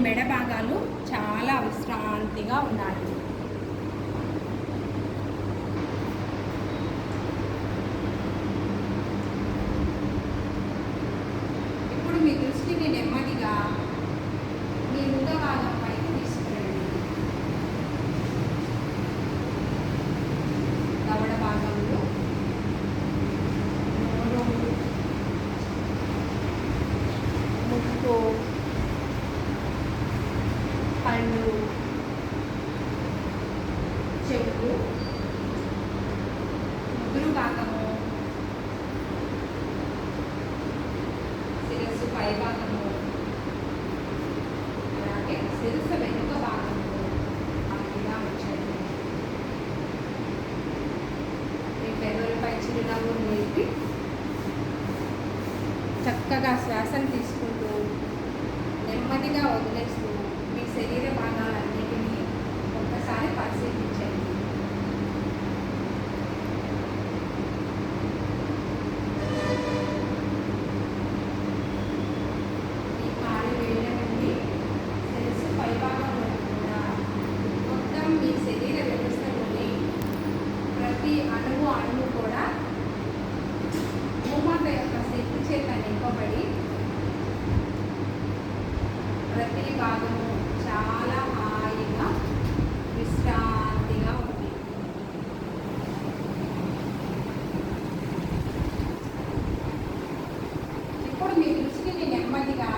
మెడ భాగాలు చాలా విశ్రాంతిగా ఉన్నాయి. ఇప్పుడు మీ దృష్టిని నెమ్మదిగా మీ ఉద భాగం పైకి తీసుకురండి. దవడ భాగంలో ముక్కు, కళ్ళు, చెవులు, ముగ్గురు భాగము, శిరస్సు పై భాగము, అలాగే శిరస్సు వెనుక భాగము ఇలా వచ్చండి. మీ పెదవులపై చిరునవ్వు నిలిపి చక్కగా శ్వాసను తీసుకుంటూ నెమ్మదిగా వదిలేస్తూ మీ శరీర భాగాలన్నిటినీ ఒక్కసారి పరిశీలించండి. ఈ కాలు వేళ్ళ నుండి శిరస్సు పైభాగం వరకు కూడా మొత్తం మీ శరీర వ్యవస్థలోని ప్రతి అణువు కూడా భూమాత యొక్క శక్తి చేత నింపబడి ప్రతి భాగము చాలా హాయిగా విశ్రాంతిగా ఉంది. ఇప్పుడు మీ దృష్టిని నెమ్మదిగా